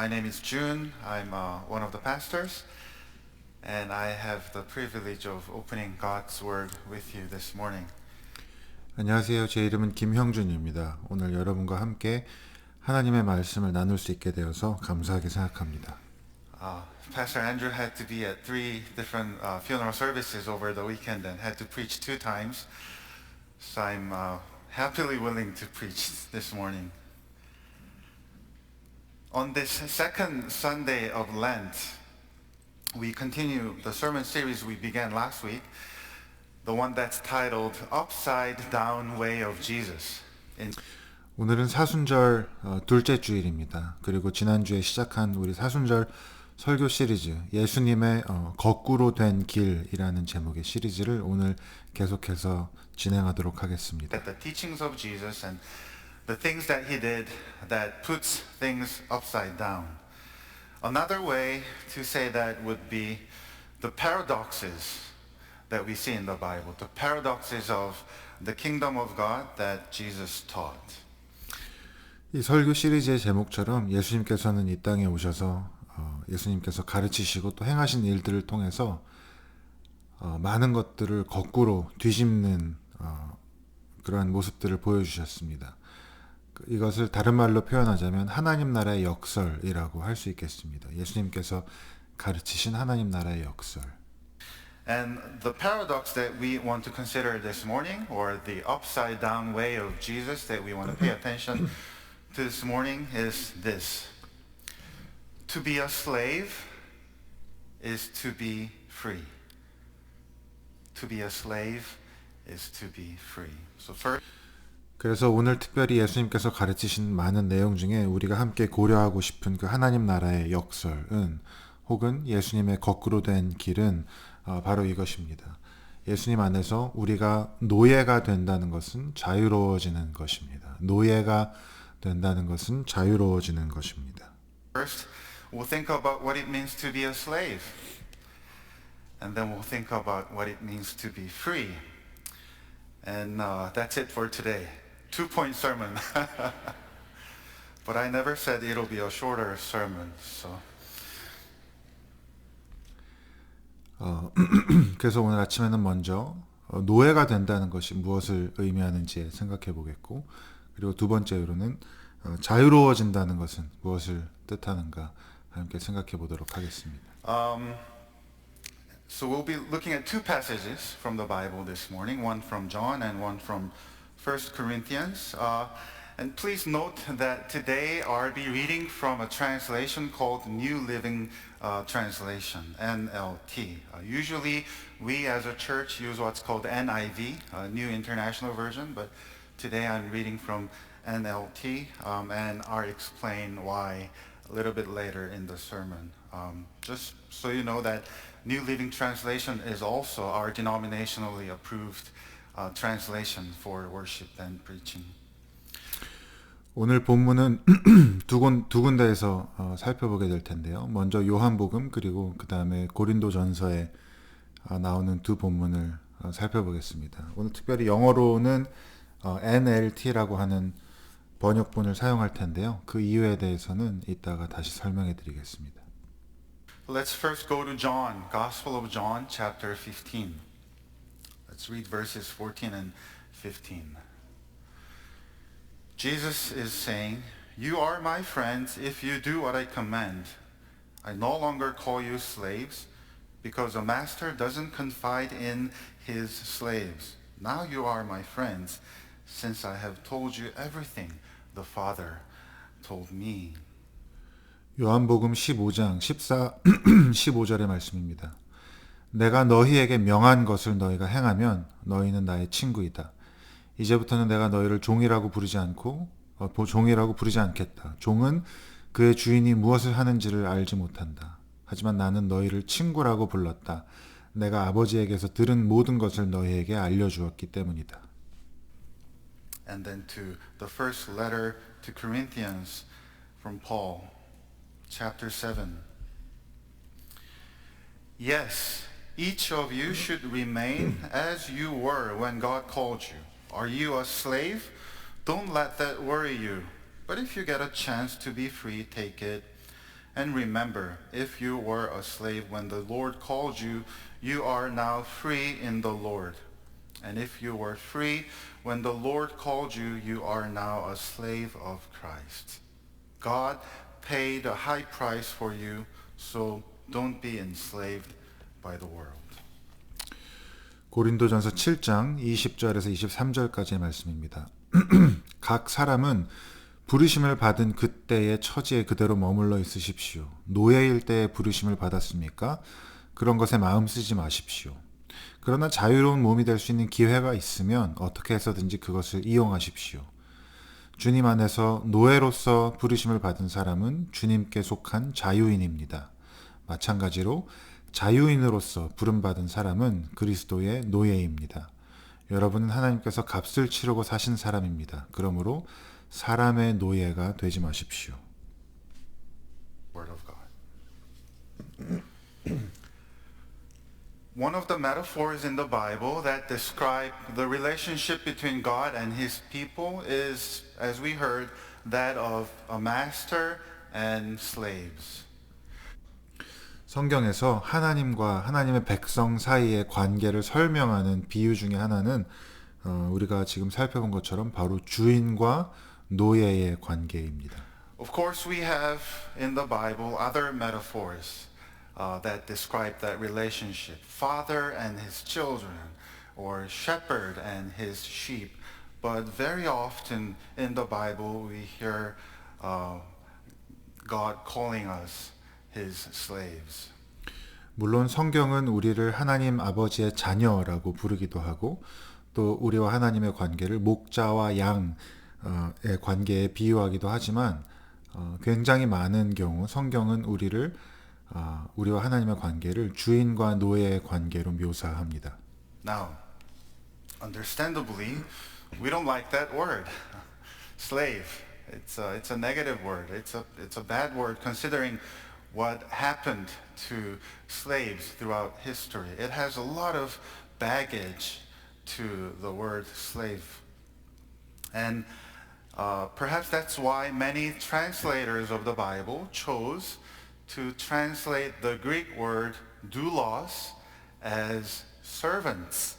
name is June. I'm one of the pastors, and I have the privilege of opening God's Word with you this morning. 안녕하세요. 제 이름은 김형준입니다. 오늘 여러분과 함께 하나님의 말씀을 나눌 수 있게 되어서 감사하게 생각합니다. Pastor Andrew had to be at 3 different funeral services over the weekend and had to preach 2 times. So I'm happily willing to preach this morning. On this second Sunday of Lent, we continue the sermon series we began last week, the one that's titled Upside Down Way of Jesus. 오늘은 사순절 둘째 주일입니다. 그리고 지난주에 시작한 우리 사순절 설교 시리즈 예수님의 거꾸로 된 길이라는 제목의 시리즈를 오늘 계속해서 진행하도록 하겠습니다. The teachings of Jesus and the things that he did that puts things upside down. Another way to say that would be the paradoxes that we see in the Bible, the paradoxes of the kingdom of God that Jesus taught. 이 설교 시리즈의 제목처럼 예수님께서는 이 땅에 오셔서 예수님께서 가르치시고 또 행하신 일들을 통해서 많은 것들을 거꾸로 뒤집는 그러한 모습들을 보여주셨습니다. 이것을 다른 말로 표현하자면 하나님 나라의 역설이라고 할 수 있겠습니다. 예수님께서 가르치신 하나님 나라의 역설. And the paradox that we want to consider this morning, or the upside down way of Jesus that we want to pay attention to this morning is this. To be a slave is to be free. To be a slave is to be free. So first, 그래서 오늘 특별히 예수님께서 가르치신 많은 내용 중에 우리가 함께 고려하고 싶은 그 하나님 나라의 역설은 혹은 예수님의 거꾸로 된 길은 바로 이것입니다. 예수님 안에서 우리가 노예가 된다는 것은 자유로워지는 것입니다. 노예가 된다는 것은 자유로워지는 것입니다. First, we'll think about what it means to be a slave. And then we'll think about what it means to be free. And that's it for today. 2-point sermon. But I never said it'll be a shorter sermon. So. 그래서 오늘 아침에는 먼저 노예가 된다는 것이 무엇을 의미하는지 생각해 보겠고, 그리고 두 번째로는 자유로워진다는 것은 무엇을 뜻하는가 함께 생각해 보도록 하겠습니다. So we'll be looking at 2 passages from the Bible this morning, one from John and one from 1 Corinthians. And please note that today I'll be reading from a translation called New Living Translation, NLT. Usually we as a church use what's called NIV, New International Version, but today I'm reading from NLT, and I'll explain why a little bit later in the sermon. Just so you know that New Living Translation is also our denominationally approved translation for worship and preaching. 오늘 본문은 두 군데에서 살펴보게 될 텐데요. 먼저 요한복음 그리고 그 다음에 고린도전서에 나오는 두 본문을 살펴보겠습니다. 오늘 특별히 영어로는 NLT라고 하는 번역본을 사용할 텐데요. 그 이유에 대해서는 이따가 다시 설명해 드리겠습니다. Let's first go to John, Gospel of John, chapter 15. Let's read verses 14 and 15. Jesus is saying, "You are my friends if you do what I command. I no longer call you slaves, because a master doesn't confide in his slaves. Now you are my friends, since I have told you everything the Father told me." 요한복음 15장 15절의 말씀입니다. 내가 너희에게 명한 것을 너희가 행하면 너희는 나의 친구이다. 이제부터는 내가 너희를 종이라고 부르지 않겠다. 종은 그의 주인이 무엇을 하는지를 알지 못한다. 하지만 나는 너희를 친구라고 불렀다. 내가 아버지에게서 들은 모든 것을 너희에게 알려주었기 때문이다. And then to the first letter to Corinthians from Paul, chapter 7. Yes, each of you should remain as you were when God called you. Are you a slave? Don't let that worry you. But if you get a chance to be free, take it. And remember, if you were a slave when the Lord called you, you are now free in the Lord. And if you were free when the Lord called you, you are now a slave of Christ. God paid a high price for you, so don't be enslaved by the world. 고린도전서 7장 20절에서 23절까지의 말씀입니다. 각 사람은 부르심을 받은 그때의 처지에 그대로 머물러 있으십시오. 노예일 때에 부르심을 받았습니까? 그런 것에 마음 쓰지 마십시오. 그러나 자유로운 몸이 될 수 있는 기회가 있으면 어떻게 해서든지 그것을 이용하십시오. 주님 안에서 노예로서 부르심을 받은 사람은 주님께 속한 자유인입니다. 마찬가지로 자유인으로서 부름받은 사람은 그리스도의 노예입니다. 여러분은 하나님께서 값을 치르고 사신 사람입니다. 그러므로 사람의 노예가 되지 마십시오. Word of God. One of the metaphors in the Bible that describe the relationship between God and his people is, as we heard, that of a master and slaves. 성경에서 하나님과 하나님의 백성 사이의 관계를 설명하는 비유 중에 하나는 우리가 지금 살펴본 것처럼 바로 주인과 노예의 관계입니다. Of course, we have in the Bible other metaphors that describe that relationship. Father and his children, or shepherd and his sheep. But very often in the Bible, we hear God calling us his slaves. 물론 성경은 우리를 하나님 아버지의 자녀라고 부르기도 하고 또 우리와 하나님의 관계를 목자와 양의 관계에 비유하기도 하지만 굉장히 많은 경우 성경은 우리와 하나님의 관계를 주인과 노예의 관계로 묘사합니다. Now, understandably, we don't like that word, slave. It's a negative word. It's a bad word considering what happened to slaves throughout history. It has a lot of baggage to the word slave. And perhaps that's why many translators of the Bible chose to translate the Greek word doulos as servants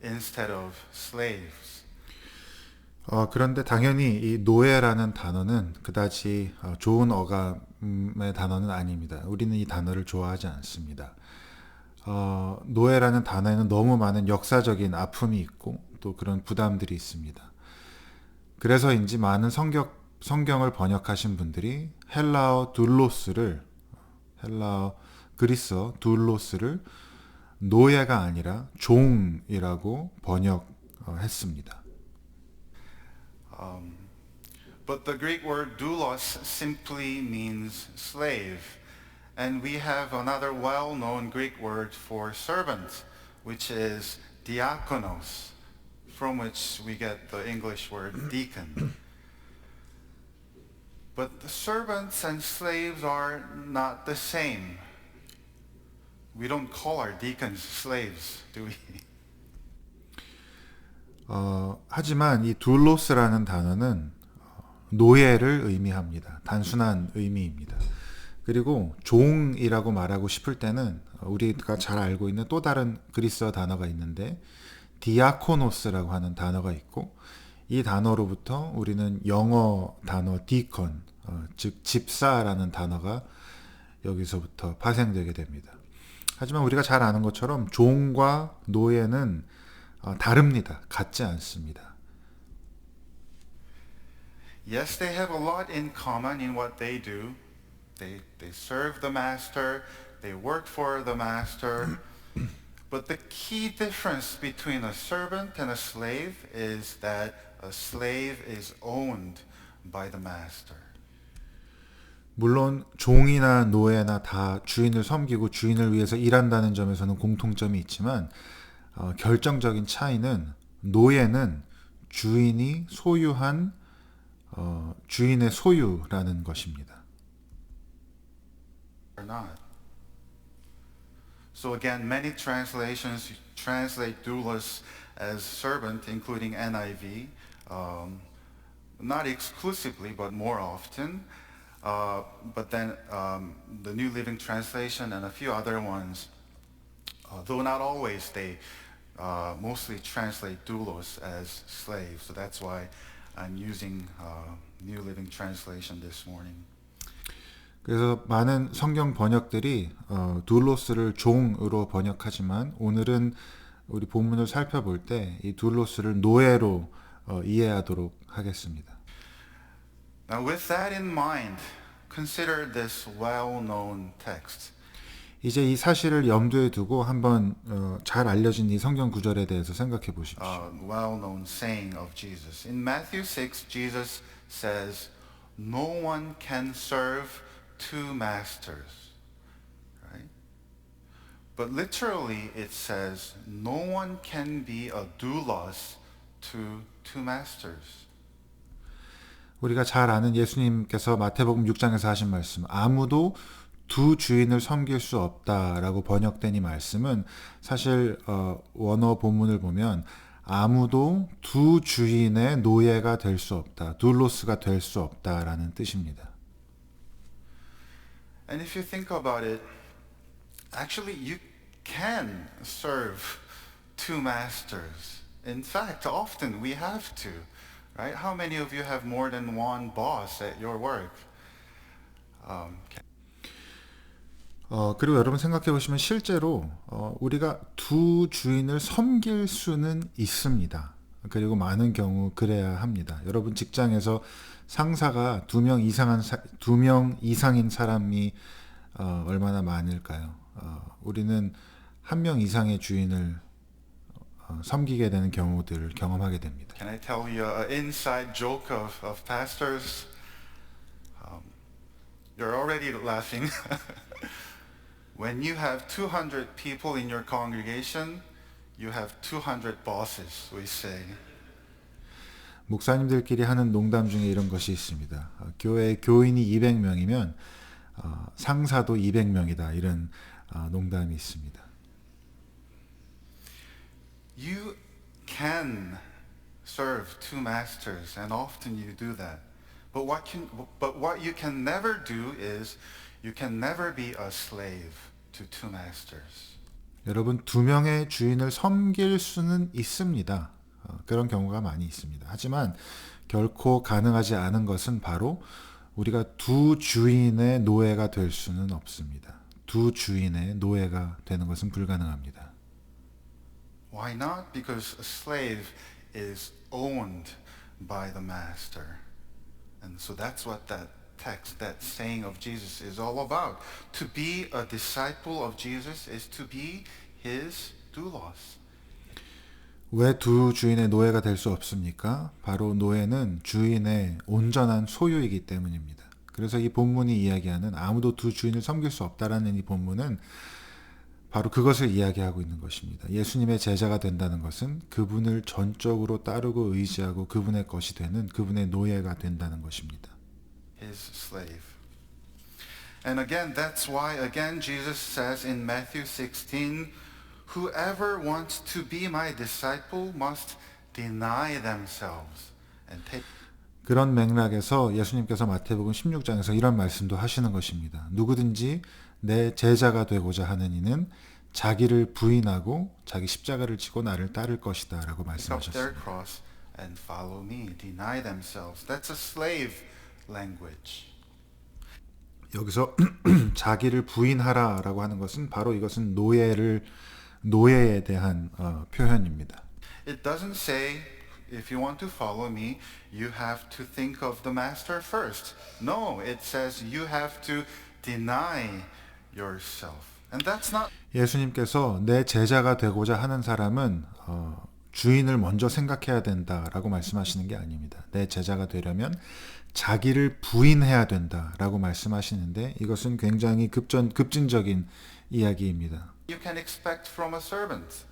instead of slaves. 그런데 당연히 이 노예라는 단어는 그다지 좋은 어감의 단어는 아닙니다. 우리는 이 단어를 좋아하지 않습니다. 노예라는 단어에는 너무 많은 역사적인 아픔이 있고 또 그런 부담들이 있습니다. 그래서인지 많은 성경을 번역하신 분들이 그리스어 둘로스를 노예가 아니라 종이라고 번역했습니다. But the Greek word doulos simply means slave. And we have another well-known Greek word for servant, which is diakonos, from which we get the English word deacon. But the servants and slaves are not the same. We don't call our deacons slaves, do we? 하지만 이 둘로스라는 단어는 노예를 의미합니다. 단순한 의미입니다. 그리고 종이라고 말하고 싶을 때는 우리가 잘 알고 있는 또 다른 그리스어 단어가 있는데 디아코노스라고 하는 단어가 있고 이 단어로부터 우리는 영어 단어 디컨, 즉 집사라는 단어가 여기서부터 파생되게 됩니다. 하지만 우리가 잘 아는 것처럼 종과 노예는 다릅니다. 같지 않습니다. Yes, they have a lot in common in what they do. They serve the master, they work for the master. But the key difference between a servant and a slave is that a slave is owned by the master. 물론 종이나 노예나 다 주인을 섬기고 주인을 위해서 일한다는 점에서는 공통점이 있지만 결정적인 차이는 노예는 주인이 소유한 주인의 소유라는 것입니다. Or not. So again, many translations translate doulos as servant, including NIV, not exclusively, but more often. But then the New Living Translation and a few other ones, though not always, they mostly translate doulos as slaves. So that's why I'm using New Living Translation this morning. 그래서 많은 성경 번역들이 둘로스를 종으로 번역하지만 오늘은 우리 본문을 살펴볼 때 이 둘로스를 노예로 이해하도록 하겠습니다. Now with that in mind, consider this well-known text. 이제 이 사실을 염두에 두고 한번 잘 알려진 이 성경 구절에 대해서 생각해 보십시오. Well-known saying of Jesus. In Matthew 6, Jesus says, "No one can serve two masters." Right? But literally it says, "No one can be a doulos to two masters." 우리가 잘 아는 예수님께서 마태복음 6장에서 하신 말씀, 아무도 두 주인을 섬길 수 없다라고 번역된 이 말씀은 사실 원어 본문을 보면 아무도 두 주인의 노예가 될 수 없다, 둘로스가 될 수 없다라는 뜻입니다. And if you think about it, actually you can serve two masters. In fact, often we have to, right? How many of you have more than one boss at your work? 그리고 여러분 생각해 보시면 실제로 우리가 두 주인을 섬길 수는 있습니다. 그리고 많은 경우 그래야 합니다. 여러분 직장에서 상사가 두 명 이상인 사람이 얼마나 많을까요? 우리는 한 명 이상의 주인을 섬기게 되는 경우들을 경험하게 됩니다. Can I tell you an inside joke of pastors? You're already laughing. When you have 200 people in your congregation, you have 200 bosses, we say. 목사님들끼리 하는 농담 중에 이런 것이 있습니다. 교회 교인이 200명이면 상사도 200명이다. 이런 농담이 있습니다. You can serve two masters, and often you do that. But what you can never do is you can never be a slave to two masters. 여러분 두 명의 주인을 섬길 수는 있습니다. 그런 경우가 많이 있습니다. 하지만 결코 가능하지 않은 것은 바로 우리가 두 주인의 노예가 될 수는 없습니다. 두 주인의 노예가 되는 것은 불가능합니다. Why not? Because a slave is owned by the master. And so that's what that text, that saying of Jesus is all about. To be a disciple of Jesus is to be his doulos. 왜 두 주인의 노예가 될 수 없습니까? 바로 노예는 주인의 온전한 소유이기 때문입니다. 그래서 이 본문이 이야기하는 아무도 두 주인을 섬길 수 없다라는 이 본문은 바로 그것을 이야기하고 있는 것입니다. 예수님의 제자가 된다는 것은 그분을 전적으로 따르고 의지하고 그분의 것이 되는 그분의 노예가 된다는 것입니다. His slave. And again, that's why again Jesus says in Matthew 16, "Whoever wants to be my disciple must deny themselves and take." 그런 맥락에서 예수님께서 마태복음 16장에서 이런 말씀도 하시는 것입니다. 누구든지 내 제자가 되고자 하는 이는 자기를 부인하고 자기 십자가를 지고 나를 따를 것이다 라고 Pick up their 말씀하셨습니다. cross and follow me. Deny themselves. That's a slave language. 여기서 자기를 부인하라 라고 하는 것은 바로 이것은 노예에 대한 표현입니다. It doesn't say, if you want to follow me, you have to think of the master first. No, it says you have to deny yourself. And that's not 예수님께서 내 제자가 되고자 하는 사람은 주인을 먼저 생각해야 된다라고 말씀하시는 게 아닙니다. 내 제자가 되려면 자기를 부인해야 된다라고 말씀하시는데 이것은 굉장히 급진적인 이야기입니다. you can expect from a servant.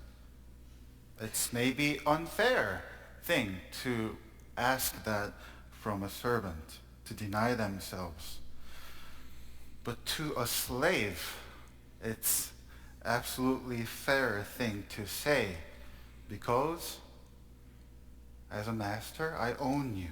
It's maybe unfair thing to ask that from a servant, to deny themselves. But to a slave, it's absolutely fair thing to say, because as a master, I own you.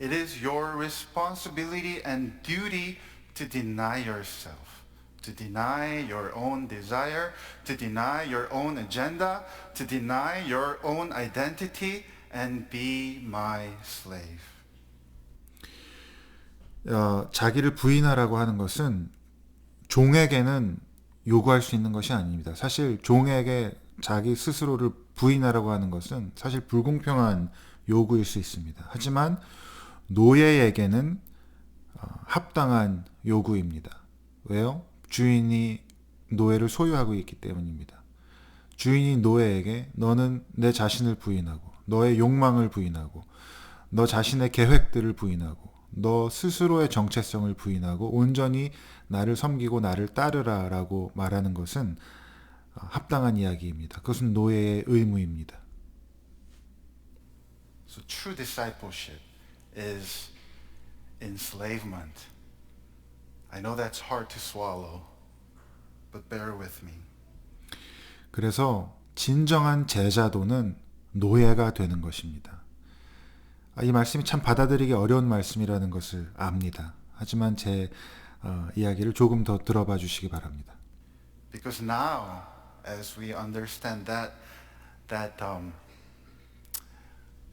It is your responsibility and duty to deny yourself, to deny your own desire, to deny your own agenda, to deny your own identity, and be my slave. 자기를 부인하라고 하는 것은 종에게는 요구할 수 있는 것이 아닙니다. 사실 종에게 자기 스스로를 부인하라고 하는 것은 사실 불공평한 요구일 수 있습니다. 하지만 노예에게는 합당한 요구입니다. 왜요? 주인이 노예를 소유하고 있기 때문입니다. 주인이 노예에게 너는 내 자신을 부인하고 너의 욕망을 부인하고 너 자신의 계획들을 부인하고 너 스스로의 정체성을 부인하고 온전히 나를 섬기고 나를 따르라 라고 말하는 것은 합당한 이야기입니다. 그것은 노예의 의무입니다. So true discipleship is enslavement. I know that's hard to swallow, but bear with me. 그래서 진정한 제자도는 노예가 되는 것입니다. 이 말씀이 참 받아들이기 어려운 말씀이라는 것을 압니다. 하지만 제 이야기를 조금 더 들어봐 주시기 바랍니다. Because now, as we understand that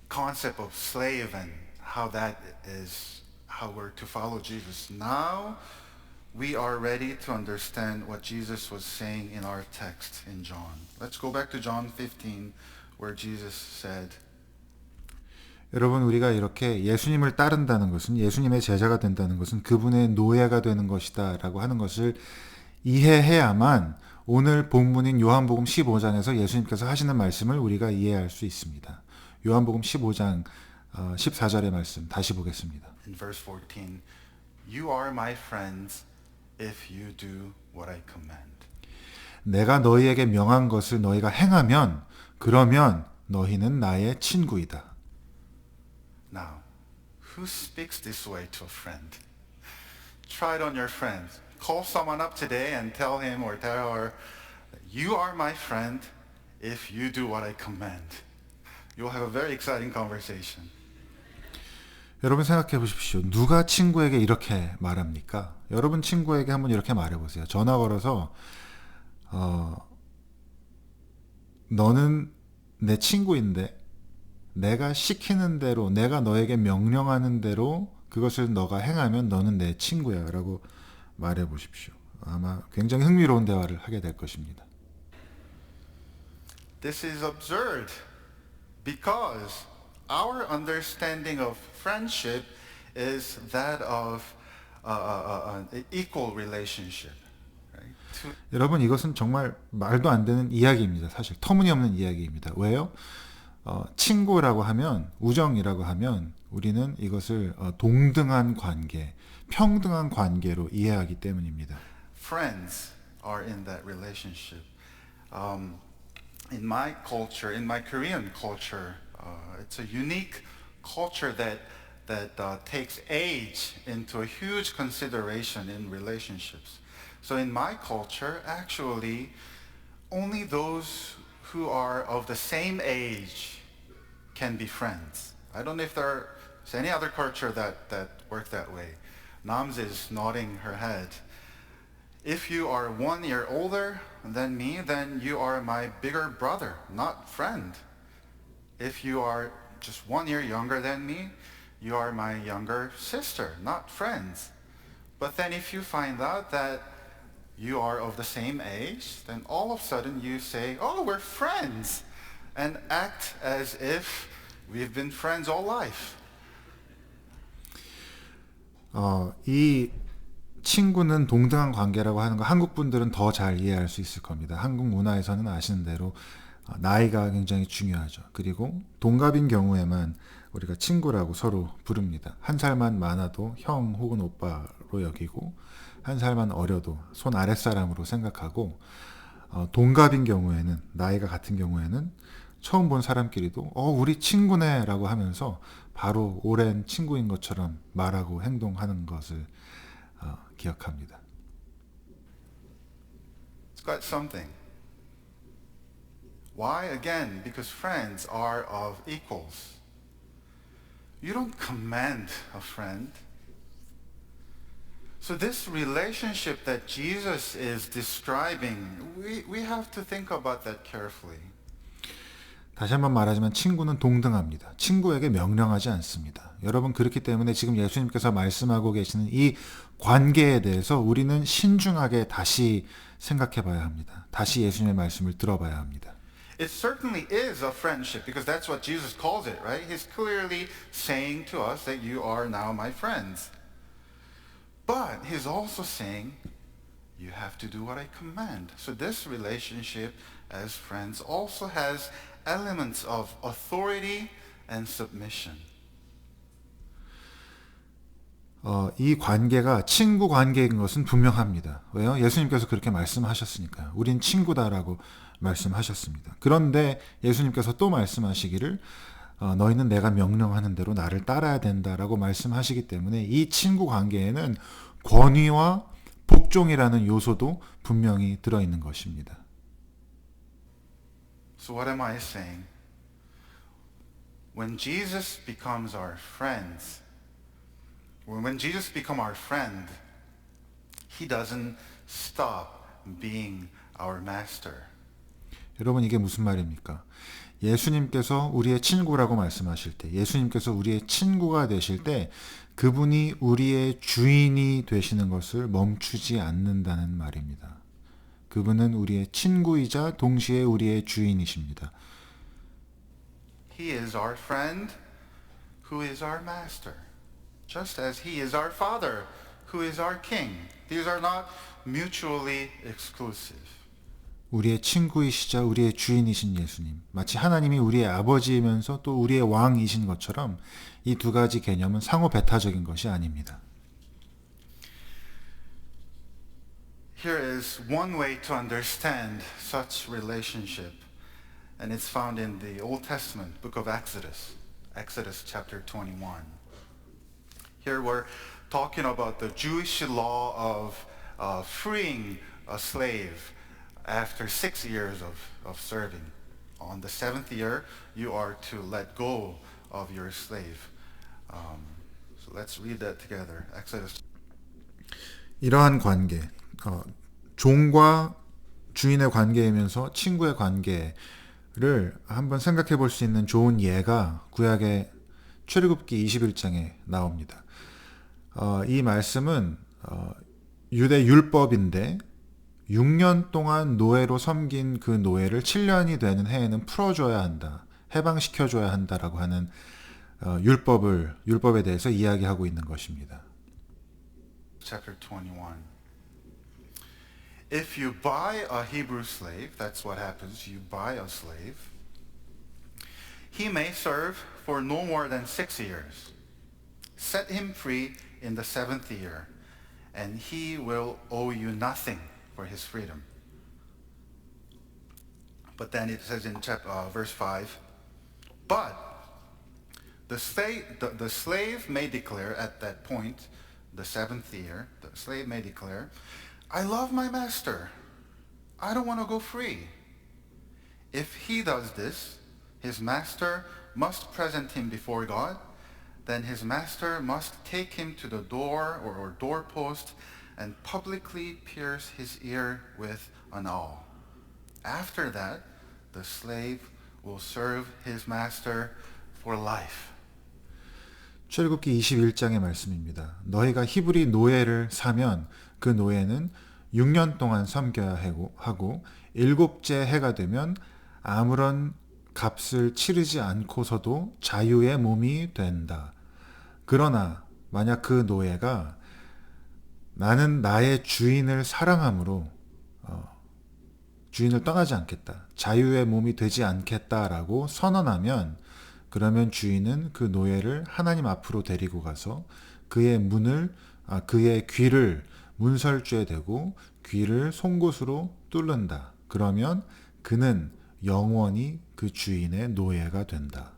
concept of slave and how that is how we're to follow Jesus, now we are ready to understand what Jesus was saying in our text in John. Let's go back to John 15, where Jesus said, 여러분, 우리가 이렇게 예수님을 따른다는 것은, 예수님의 제자가 된다는 것은 그분의 노예가 되는 것이다 라고 하는 것을 이해해야만 오늘 본문인 요한복음 15장에서 예수님께서 하시는 말씀을 우리가 이해할 수 있습니다. 요한복음 15장 14절의 말씀 다시 보겠습니다. in verse 14, You are my friends if you do what I command. 내가 너희에게 명한 것을 너희가 행하면 그러면 너희는 나의 친구이다. Now, who speaks this way to a friend? Try it on your friends. Call someone up today and tell him or tell her, You are my friend if you do what I command. You'll have a very exciting conversation. 여러분 생각해 보십시오. 누가 친구에게 이렇게 말합니까? 여러분 친구에게 한번 이렇게 말해 보세요. 전화 걸어서 너는 내 친구인데 내가 시키는 대로, 내가 너에게 명령하는 대로 그것을 너가 행하면 너는 내 친구야 라고 말해 보십시오. 아마 굉장히 흥미로운 대화를 하게 될 것입니다. This is absurd because our understanding of friendship is that of an equal relationship. Right? 여러분 이것은 정말 말도 안 되는 이야기입니다. 사실 터무니없는 이야기입니다. 왜요? 친구라고 하면, 우정이라고 하면 우리는 이것을 동등한 관계, 평등한 관계로 이해하기 때문입니다. Friends are in that relationship. In my culture, in my Korean culture, it's a unique culture that takes age into a huge consideration in relationships. So in my culture, actually, only those who are of the same age can be friends. I don't know if there's any other culture that work that way. Nams is nodding her head. If you are 1 year older than me, then you are my bigger brother, not friend. If you are just 1 year younger than me, you are my younger sister, not friends. But then if you find out that you are of the same age, then all of a sudden you say, oh, we're friends, and act as if we've been friends all life. 이 친구는 동등한 관계라고 하는 거 한국 분들은 더 잘 이해할 수 있을 겁니다. 한국 문화에서는 아시는 대로 나이가 굉장히 중요하죠. 그리고 동갑인 경우에만 우리가 친구라고 서로 부릅니다. 한 살만 많아도 형 혹은 오빠로 여기고 한 살만 어려도 손 아랫사람으로 생각하고 동갑인 경우에는, 나이가 같은 경우에는 처음 본 사람끼리도 우리 친구네 라고 하면서 바로 오랜 친구인 것처럼 말하고 행동하는 것을 기억합니다. It's got something. Why? Again, because friends are of equals. You don't command a friend. So this relationship that Jesus is describing, we have to think about that carefully. 다시 한번 말하지만 친구는 동등합니다. 친구에게 명령하지 않습니다. 여러분 그렇기 때문에 지금 예수님께서 말씀하고 계시는 이 관계에 대해서 우리는 신중하게 다시 생각해 봐야 합니다. 다시 예수님의 말씀을 들어봐야 합니다. It certainly is a friendship because that's what Jesus calls it, right? He's clearly saying to us that you are now my friends. But he's also saying you have to do what I command. So this relationship as friends also has elements of authority and submission. 이 관계가 친구 관계인 것은 분명합니다. 왜요? 예수님께서 그렇게 말씀하셨으니까요. 우린 친구다라고 말씀하셨습니다. 그런데 예수님께서 또 말씀하시기를 너희는 내가 명령하는 대로 나를 따라야 된다라고 말씀하시기 때문에 이 친구 관계에는 권위와 복종이라는 요소도 분명히 들어있는 것입니다. So what am I saying? When Jesus becomes our friends, when Jesus becomes our friend, he doesn't stop being our master. 여러분 이게 무슨 말입니까? 예수님께서 우리의 친구라고 말씀하실 때, 예수님께서 우리의 친구가 되실 때 그분이 우리의 주인이 되시는 것을 멈추지 않는다는 말입니다. 그분은 우리의 친구이자 동시에 우리의 주인이십니다. He is our friend who is our master. Just as he is our father who is our king. These are not mutually exclusive. 우리의 친구이시자 우리의 주인이신 예수님. 마치 하나님이 우리의 아버지이면서 또 우리의 왕이신 것처럼 이 두 가지 개념은 상호 배타적인 것이 아닙니다. Here is one way to understand such relationship, and it's found in the Old Testament book of Exodus, Exodus chapter 21. Here we're talking about the Jewish law of freeing a slave after 6 years of serving. On the 7th year, you are to let go of your slave. So let's read that together. Exodus. 이러한 관계, 종과 주인의 관계이면서 친구의 관계를 한번 생각해 볼 수 있는 좋은 예가 구약의 출애굽기 21장에 나옵니다. 이 말씀은 유대 율법인데 6년 동안 노예로 섬긴 그 노예를 7년이 되는 해에는 풀어줘야 한다, 해방시켜줘야 한다라고 하는 율법에 대해서 이야기하고 있는 것입니다. Chapter 21. If you buy a Hebrew slave, that's what happens, you buy a slave, he may serve for no more than 6 years. Set him free in the 7th year, and he will owe you nothing for his freedom. But then it says in verse 5, but the slave may declare at that point, the 7th year, the slave may declare, I love my master. I don't want to go free. If he does this, his master must present him before God. Then his master must take him to the door or doorpost and publicly pierce his ear with an awl. After that, the slave will serve his master for life. 출애굽기 21장의 말씀입니다. 너희가 히브리 노예를 사면 그 노예는 6년 동안 섬겨야 하고 7째 해가 되면 아무런 값을 치르지 않고서도 자유의 몸이 된다. 그러나 만약 그 노예가 나는 나의 주인을 사랑함으로 주인을 떠나지 않겠다, 자유의 몸이 되지 않겠다라고 선언하면 그러면 주인은 그 노예를 하나님 앞으로 데리고 가서 그의 귀를 문설주에 대고 귀를 송곳으로 뚫는다. 그러면 그는 영원히 그 주인의 노예가 된다.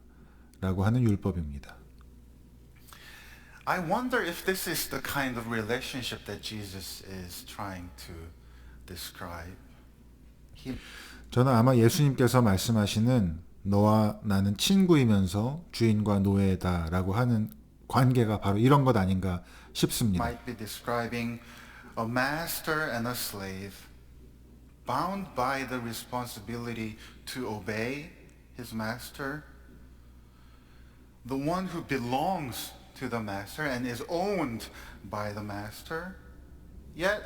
라고 하는 율법입니다. I wonder if this is the kind of relationship that Jesus is trying to describe. 저는 아마 예수님께서 말씀하시는 너와 나는 친구이면서 주인과 노예다라고 하는 관계가 바로 이런 것 아닌가 싶습니다. Might be describing a master and a slave bound by the responsibility to obey his master, the one who belongs to the master and is owned by the master, yet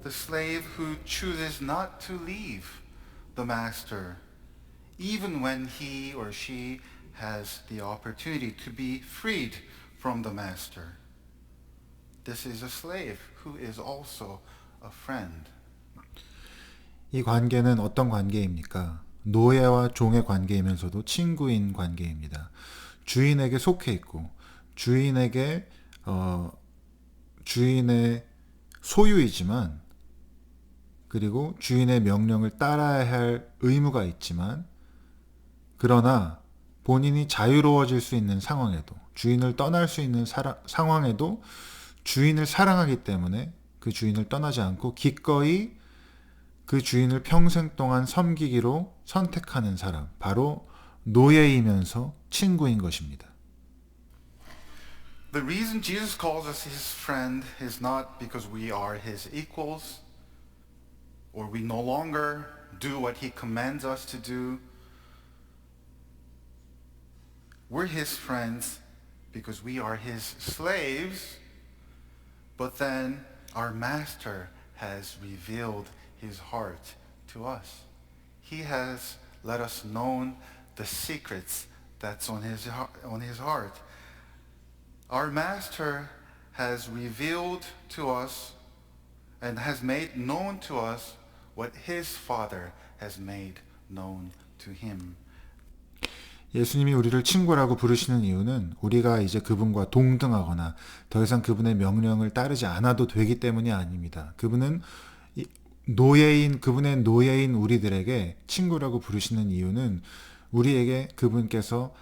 the slave who chooses not to leave the master, even when he or she has the opportunity to be freed from the master. This is a slave who is also a friend. 이 관계는 어떤 관계입니까? 노예와 종의 관계이면서도 친구인 관계입니다. 주인에게 속해 있고 주인에게 주인의 소유이지만 그리고 주인의 명령을 따라야 할 의무가 있지만 그러나 본인이 자유로워질 수 있는 상황에도 주인을 떠날 수 있는 상황에도 주인을 사랑하기 때문에 그 주인을 떠나지 않고 기꺼이 그 주인을 평생 동안 섬기기로 선택하는 사람, 바로 노예이면서 친구인 것입니다. The reason Jesus calls us his friend is not because we are his equals or we no longer do what he commands us to do. We're his friends because we are his slaves, but then our master has revealed his heart to us. He has let us know the secrets that's on his heart. Our master has revealed to us and has made known to us what his father has made known to him. 예수님이 우리를 친구라고 부르시는 이유는 우리가 이제 그분과 동등하거나 더 이상 그분의 명령을 따르지 않아도 되기 때문이 아닙니다. 그분의 노예인 우리들에게 친구라고 부르시는 이유는 우리에게 그분께서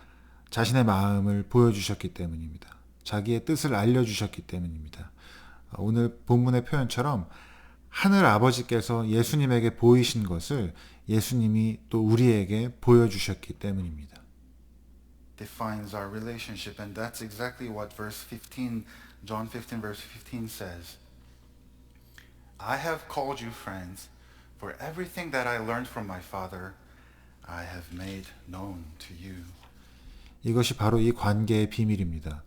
자신의 마음을 보여주셨기 때문입니다. 자기의 뜻을 알려주셨기 때문입니다. 오늘 본문의 표현처럼 하늘 아버지께서 예수님에게 보이신 것을 예수님이 또 우리에게 보여주셨기 때문입니다. Defines our relationship, and that's exactly what John 15 verse 15 says. I have called you friends, for everything that I learned from my Father, I have made known to you. 이것이 바로 이 관계의 비밀입니다.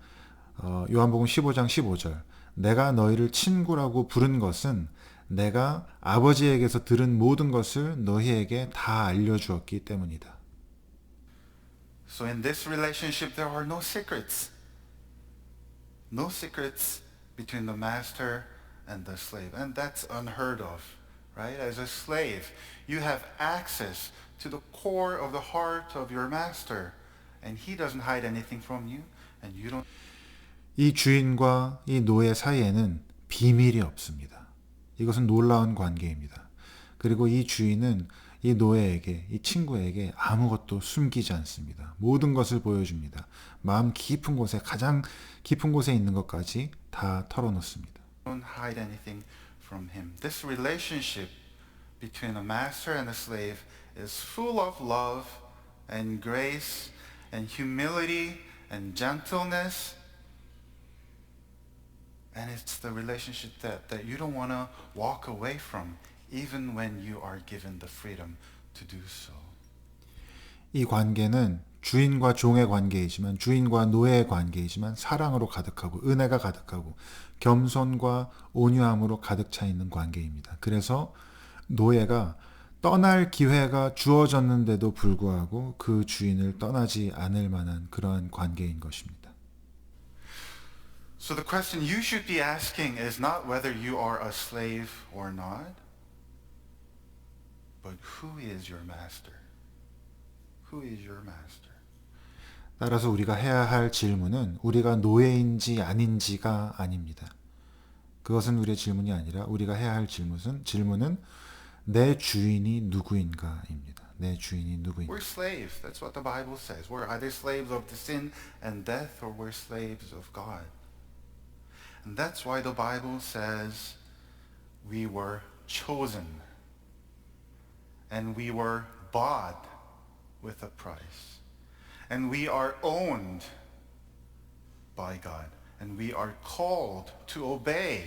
요한복음 15장 15절. 내가 너희를 친구라고 부른 것은 내가 아버지에게서 들은 모든 것을 너희에게 다 알려주었기 때문이다. So in this relationship, there are no secrets. No secrets between the master and the slave. And that's unheard of, right? As a slave, you have access to the core of the heart of your master. And he doesn't hide anything from you. And you don't. 이 주인과 이 노예 사이에는 비밀이 없습니다. 이것은 놀라운 관계입니다. 그리고 이 주인은 이 노예에게, 이 친구에게 아무것도 숨기지 않습니다. 모든 것을 보여줍니다. 마음 깊은 곳에, 가장 깊은 곳에 있는 것까지 다 털어놓습니다. Don't hide anything from him. This relationship between a master and a slave is full of love and grace and humility and gentleness. And it's the relationship that you don't want to walk away from, even when you are given the freedom to do so. 이 관계는 주인과 종의 관계이지만, 주인과 노예의 관계이지만 사랑으로 가득하고 은혜가 가득하고 겸손과 온유함으로 가득 차 있는 관계입니다. 그래서 노예가 떠날 기회가 주어졌는데도 불구하고 그 주인을 떠나지 않을 만한 그러한 관계인 것입니다. So the question you should be asking is not whether you are a slave or not, but who is your master? Who is your master? 따라서 우리가 해야 할 질문은 우리가 노예인지 아닌지가 아닙니다. 그것은 우리의 질문이 아니라 우리가 해야 할 질문은 내 주인이 누구인가입니다. 내 주인이 누구인가? We're slaves. That's what the Bible says. We're either slaves of the sin and death or we're slaves of God. And that's why the Bible says we were chosen and we were bought with a price. And we are owned by God. And we are called to obey.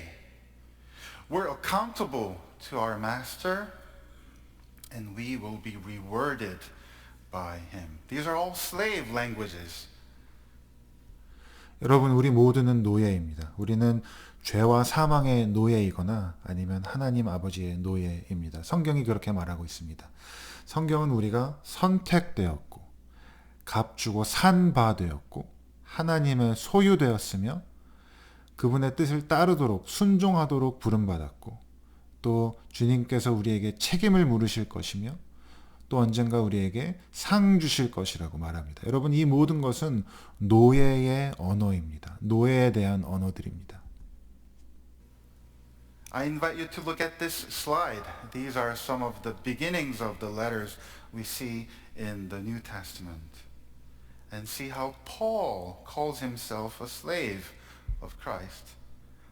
We're accountable to our master, and we will be rewarded by him. These are all slave languages. 여러분, 우리 모두는 노예입니다. 우리는 죄와 사망의 노예이거나 아니면 하나님 아버지의 노예입니다. 성경이 그렇게 말하고 있습니다. 성경은 우리가 선택되었고 값주고 산 바 되었고 하나님의 소유되었으며 그분의 뜻을 따르도록 순종하도록 부름받았고 또 주님께서 우리에게 책임을 물으실 것이며 또 언젠가 우리에게 상 주실 것이라고 말합니다. 여러분, 이 모든 것은 노예의 언어입니다. 노예에 대한 언어들입니다. I invite you to look at this slide. These are some of the beginnings of the letters we see in the New Testament. And see how Paul calls himself a slave of Christ.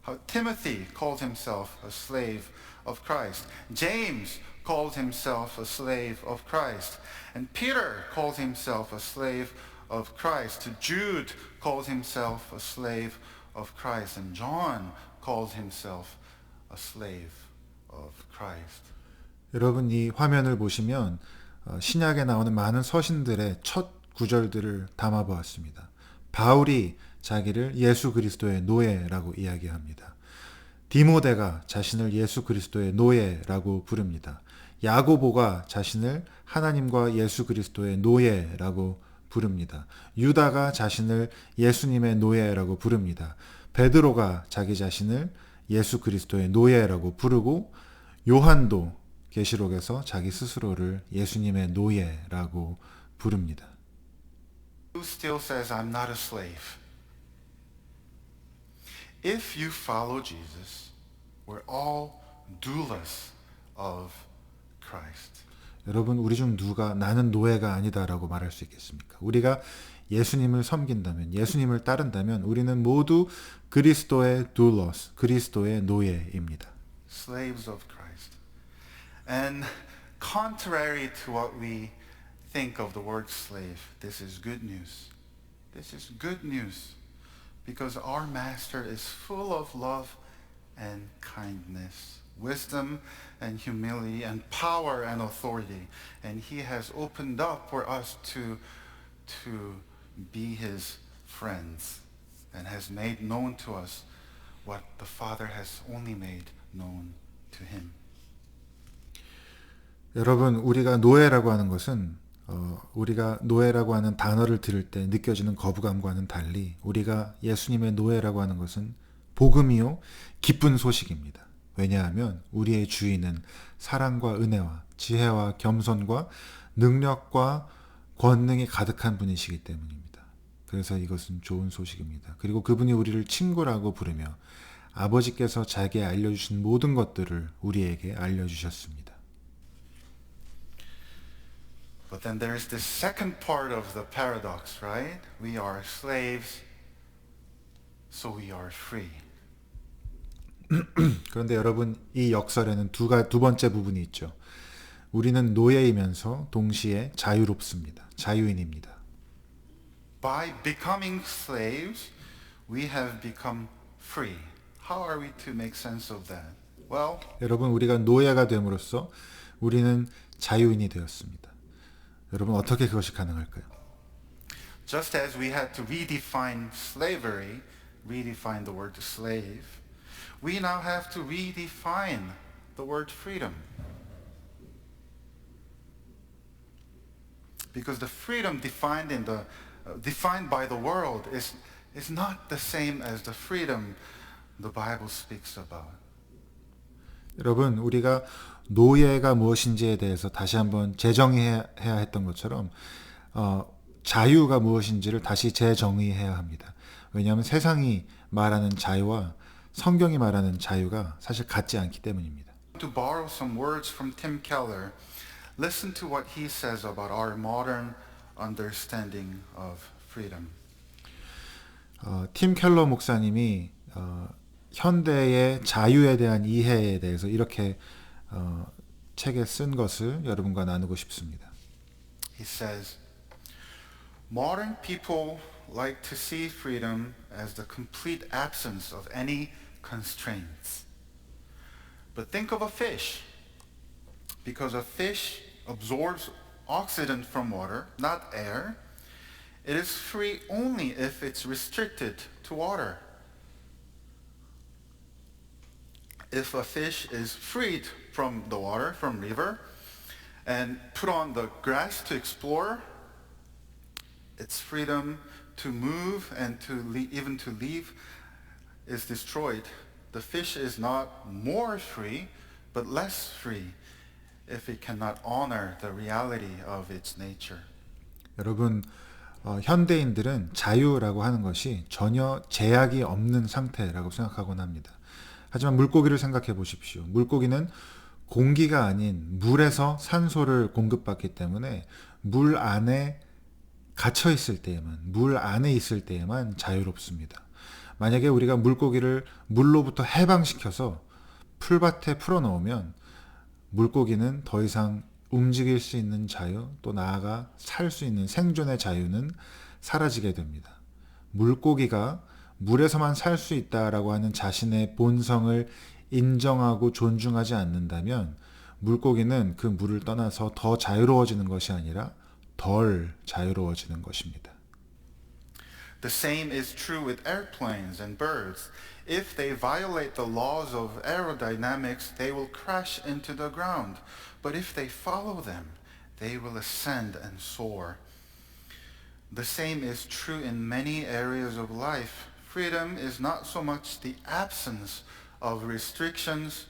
How Timothy calls himself a slave of Christ. James calls himself a slave of Christ. And Peter calls himself a slave of Christ. Jude calls himself a slave of Christ. And John calls himself a slave of Christ. 여러분, 이 화면을 보시면 신약에 나오는 많은 서신들의 첫 구절들을 담아보았습니다. 바울이 자기를 예수 그리스도의 노예라고 이야기합니다. 디모데가 자신을 예수 그리스도의 노예라고 부릅니다. 야고보가 자신을 하나님과 예수 그리스도의 노예라고 부릅니다. 유다가 자신을 예수님의 노예라고 부릅니다. 베드로가 자기 자신을 예수 그리스도의 노예라고 부르고 요한도 계시록에서 자기 스스로를 예수님의 노예라고 부릅니다. Who still says, I'm not a slave? If you follow Jesus, we're all doulos of Christ. 여러분, 우리 중 누가 나는 노예가 아니다라고 말할 수 있겠습니까? 우리가 예수님을 섬긴다면, 예수님을 따른다면 우리는 모두 그리스도의 doulos, 그리스도의 노예입니다. Slaves of Christ. And contrary to what we think of the word slave, this is good news. This is good news because our master is full of love and kindness, wisdom and humility and power and authority. And he has opened up for us to be his friends and has made known to us what the Father has only made known to him. 여러분, 우리가 노예라고 하는 것은 우리가 노예라고 하는 단어를 들을 때 느껴지는 거부감과는 달리 우리가 예수님의 노예라고 하는 것은 복음이요 기쁜 소식입니다. 왜냐하면 우리의 주인은 사랑과 은혜와 지혜와 겸손과 능력과 권능이 가득한 분이시기 때문입니다. 그래서 이것은 좋은 소식입니다. 그리고 그분이 우리를 친구라고 부르며 아버지께서 자기에 알려주신 모든 것들을 우리에게 알려주셨습니다. But then there's this second part of the paradox, right? We are slaves, so we are free. 그런데 여러분, 이 역설에는 두 번째 부분이 있죠. 우리는 노예이면서 동시에 자유롭습니다. 자유인입니다. By becoming slaves, we have become free. How are we to make sense of that? Well, 여러분, 우리가 노예가 됨으로써 우리는 자유인이 되었습니다. 여러분, 어떻게 그것이 가능할까요? just as we had to redefine slavery, redefine the word slave, we now have to redefine the word freedom. Because the freedom defined by the world is not the same as the freedom the Bible speaks about. 여러분, 우리가 노예가 무엇인지에 대해서 다시 한번 재정의해야 했던 것처럼 자유가 무엇인지를 다시 재정의해야 합니다. 왜냐하면 세상이 말하는 자유와 성경이 말하는 자유가 사실 같지 않기 때문입니다. To borrow some words from Tim Keller, listen to what he says about our modern understanding of freedom. 팀 켈러 목사님이 현대의 자유에 대한 이해에 대해서 이렇게 책에 쓴 것을 여러분과 나누고 싶습니다. He says, modern people like to see freedom as the complete absence of any constraints. But think of a fish. Because a fish absorbs oxygen from water, not air, it is free only if it's restricted to water. If a fish is freed from the water, from river, and put on the grass to explore, its freedom to move and even to leave is destroyed. The fish is not more free, but less free if it cannot honor the reality of its nature. 여러분, 현대인들은 자유라고 하는 것이 전혀 제약이 없는 상태라고 생각하곤 합니다. 하지만 물고기를 생각해 보십시오. 물고기는 공기가 아닌 물에서 산소를 공급받기 때문에 물 안에 갇혀 있을 때에만, 물 안에 있을 때에만 자유롭습니다. 만약에 우리가 물고기를 물로부터 해방시켜서 풀밭에 풀어놓으면 물고기는 더 이상 움직일 수 있는 자유, 또 나아가 살 수 있는 생존의 자유는 사라지게 됩니다. 물고기가 물에서만 살 수 있다라고 하는 자신의 본성을 인정하고 존중하지 않는다면 물고기는 그 물을 떠나서 더 자유로워지는 것이 아니라 덜 자유로워지는 것입니다. The same is true with airplanes and birds. If they violate the laws of aerodynamics, they will crash into the ground. But if they follow them, they will ascend and soar. The same is true in many areas of life. Freedom is not so much the absence of restrictions,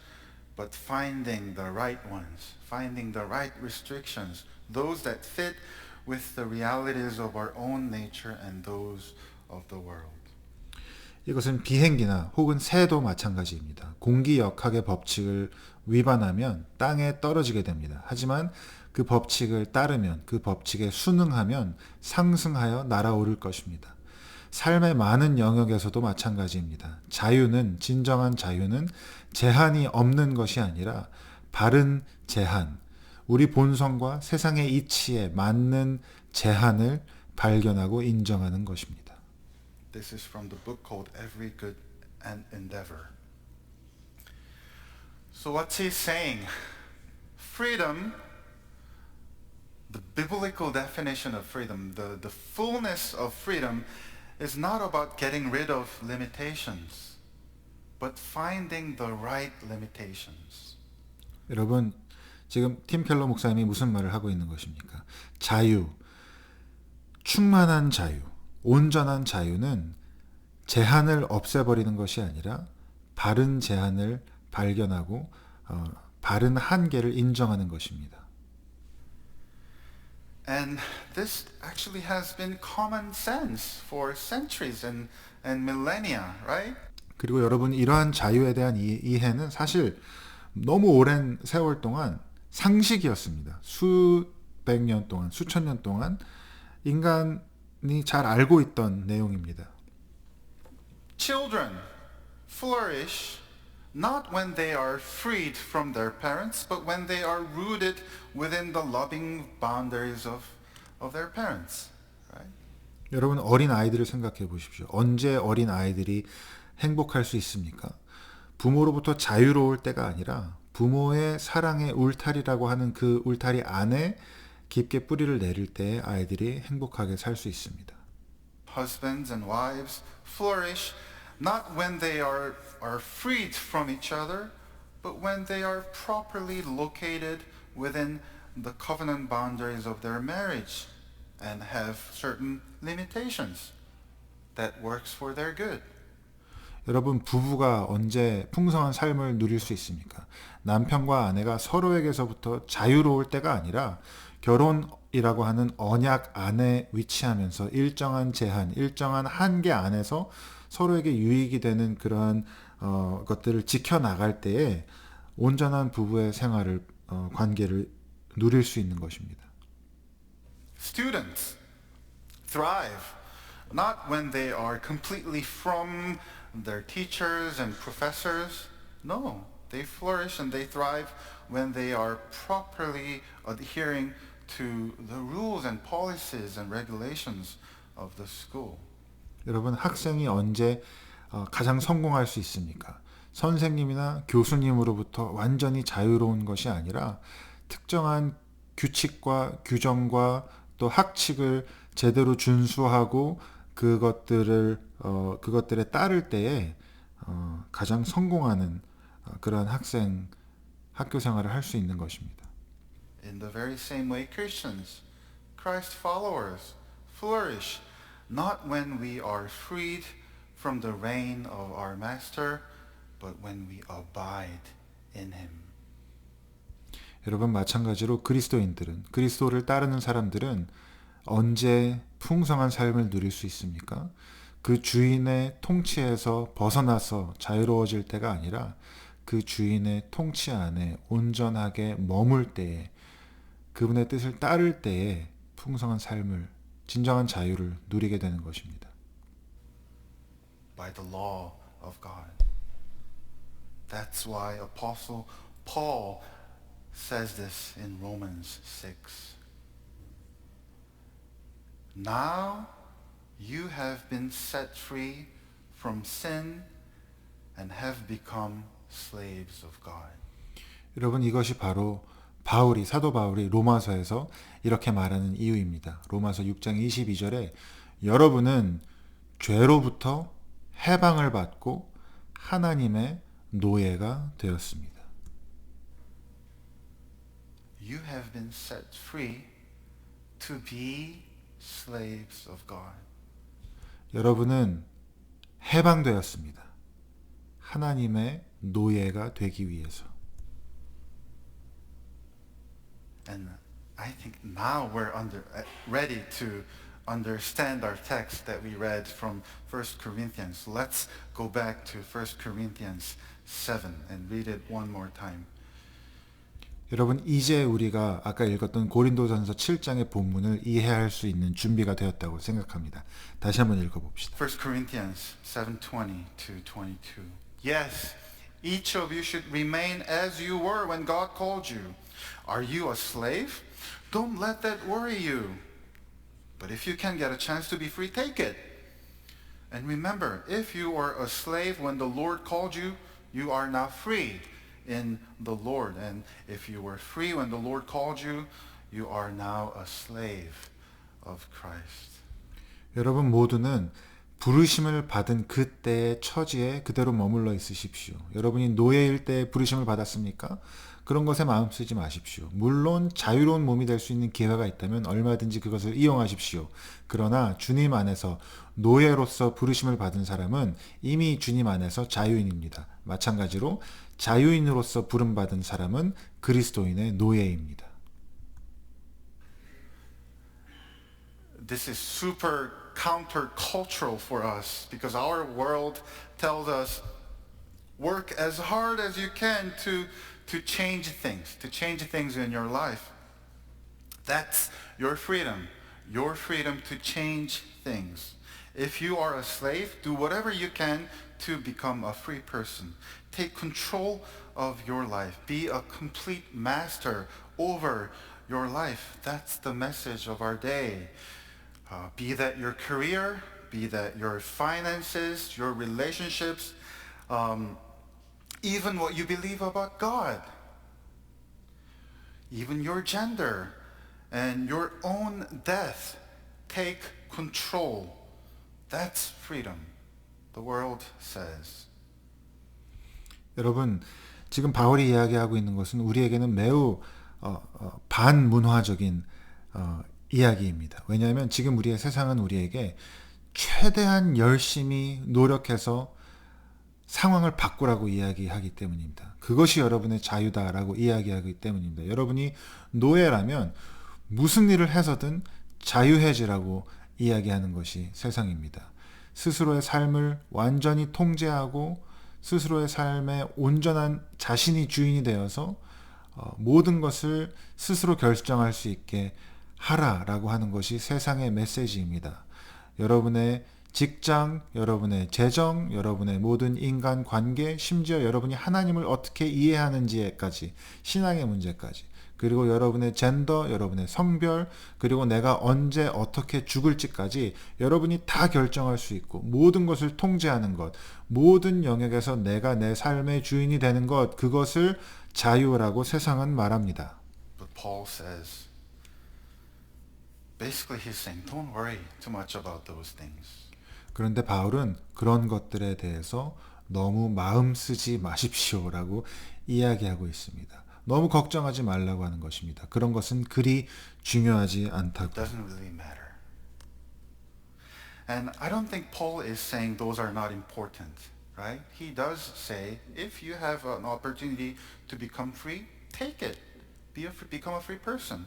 but finding the right ones, finding the right restrictions, those that fit with the realities of our own nature and those of the world. 이것은 비행기나 혹은 새도 마찬가지입니다. 공기역학의 법칙을 위반하면 땅에 떨어지게 됩니다. 하지만 그 법칙을 따르면, 그 법칙에 순응하면 상승하여 날아오를 것입니다. 삶의 많은 영역에서도 마찬가지입니다. 자유는, 진정한 자유는 제한이 없는 것이 아니라 바른 제한, 우리 본성과 세상의 이치에 맞는 제한을 발견하고 인정하는 것입니다. This is from the book called Every Good Endeavor. So what's he saying? Freedom, the biblical definition of freedom, the fullness of freedom is not about getting rid of limitations, but finding the right limitations. 여러분, 지금 팀 켈러 목사님이 무슨 말을 하고 있는 것입니까? 자유, 충만한 자유, 온전한 자유는 제한을 없애버리는 것이 아니라 바른 제한을 발견하고 바른 한계를 인정하는 것입니다. And this actually has been common sense for centuries and millennia, right? 그리고 여러분, 이러한 자유에 대한 이해는 사실 너무 오랜 세월 동안 상식이었습니다. 수백 년 동안, 수천 년 동안 인간이 잘 알고 있던 내용입니다. Children flourish not when they are freed from their parents, but when they are rooted within the loving boundaries of their parents. Right? 여러분, 어린 아이들을 생각해 보십시오. 언제 어린 아이들이 행복할 수 있습니까? 부모로부터 자유로울 때가 아니라 부모의 사랑의 울타리라고 하는 그 울타리 안에 깊게 뿌리를 내릴 때 아이들이 행복하게 살 수 있습니다. Husbands and wives flourish not when they are freed from each other, but when they are properly located within the covenant boundaries of their marriage and have certain limitations that works for their good. 여러분, 부부가 언제 풍성한 삶을 누릴 수 있습니까? 남편과 아내가 서로에게서부터 자유로울 때가 아니라 결혼이라고 하는 언약 안에 위치하면서 일정한 제한, 일정한 한계 안에서 서로에게 유익이 되는 그러한 것들을 지켜나갈 때에 온전한 부부의 생활을, 관계를 누릴 수 있는 것입니다. Students thrive not when they are completely from their teachers and professors. No, they flourish and they thrive when they are properly adhering to the rules and policies and regulations of the school. 여러분, 학생이 언제 가장 성공할 수 있습니까? 선생님이나 교수님으로부터 완전히 자유로운 것이 아니라 특정한 규칙과 규정과 또 학칙을 제대로 준수하고 그것들에 따를 때에 가장 성공하는 그런 학교 생활을 할 수 있는 것입니다. In the very same way, Christians, Christ followers, flourish not when we are freed from the reign of our master, but when we abide in him. 여러분, 마찬가지로 그리스도를 따르는 사람들은 언제 풍성한 삶을 누릴 수 있습니까? 그 주인의 통치에서 벗어나서 자유로워질 때가 아니라 그 주인의 통치 안에 온전하게 머물 때에, 그분의 뜻을 따를 때에 풍성한 삶을, 진정한 자유를 누리게 되는 것입니다. By the law of God. That's why Apostle Paul says this in Romans 6. Now you have been set free from sin and have become slaves of God. 여러분, 이것이 바로 사도 바울이 로마서에서 이렇게 말하는 이유입니다. 로마서 6장 22절에 여러분은 죄로부터 해방을 받고 하나님의 노예가 되었습니다. You have been set free to be slaves of God. 여러분은 해방되었습니다. 하나님의 노예가 되기 위해서. And I think now we're ready to understand our text that we read from 1 Corinthians. Let's go back to 1 Corinthians 7 and read it one more time. 여러분, 이제 우리가 아까 읽었던 고린도전서 7장의 본문을 이해할 수 있는 준비가 되었다고 생각합니다. 다시 한번 읽어봅시다. 1 Corinthians 7:20 to 22. Yes, each of you should remain as you were when God called you. Are you a slave? Don't let that worry you. But if you can get a chance to be free, take it. And remember, if you were a slave when the Lord called you, you are now free in the Lord. And if you were free when the Lord called you, you are now a slave of Christ. 여러분 모두는 부르심을 받은 그때의 처지에 그대로 머물러 있으십시오. 여러분이 노예일 때 부르심을 받았습니까? 그런 것에 마음 쓰지 마십시오. 물론 자유로운 몸이 될 수 있는 기회가 있다면 얼마든지 그것을 이용하십시오. 그러나 주님 안에서 노예로서 부르심을 받은 사람은 이미 주님 안에서 자유인입니다. 마찬가지로 자유인으로서 부름받은 사람은 그리스도인의 노예입니다. This is super countercultural for us because our world tells us work as hard as you can to change things in your life. That's your freedom to change things. If you are a slave, do whatever you can to become a free person. Take control of your life. Be a complete master over your life. That's the message of our day. Be that your career, be that your finances, your relationships, even what you believe about God, even your gender and your own death. Take control. That's freedom, the world says. 여러분, 지금 바울이 이야기하고 있는 것은 우리에게는 매우 반문화적인 이야기입니다. 왜냐하면 지금 우리의 세상은 우리에게 최대한 열심히 노력해서 상황을 바꾸라고 이야기하기 때문입니다. 그것이 여러분의 자유다라고 이야기하기 때문입니다. 여러분이 노예라면 무슨 일을 해서든 자유해지라고 이야기하는 것이 세상입니다. 스스로의 삶을 완전히 통제하고 스스로의 삶의 온전한 자신이 주인이 되어서 모든 것을 스스로 결정할 수 있게 하라라고 하는 것이 세상의 메시지입니다. 여러분의 직장, 여러분의 재정, 여러분의 모든 인간 관계, 심지어 여러분이 하나님을 어떻게 이해하는지에까지, 신앙의 문제까지, 그리고 여러분의 젠더, 여러분의 성별, 그리고 내가 언제 어떻게 죽을지까지 여러분이 다 결정할 수 있고 모든 것을 통제하는 것, 모든 영역에서 내가 내 삶의 주인이 되는 것, 그것을 자유라고 세상은 말합니다. But Paul says, basically he's saying, don't worry too much about those things. 그런데 바울은 그런 것들에 대해서 너무 마음 쓰지 마십시오라고 이야기하고 있습니다. 너무 걱정하지 말라고 하는 것입니다. 그런 것은 그리 중요하지 It 않다고. doesn't really matter. And I don't think Paul is saying those are not important, right? He does say, if you have an opportunity to become free, take it. Become a free person.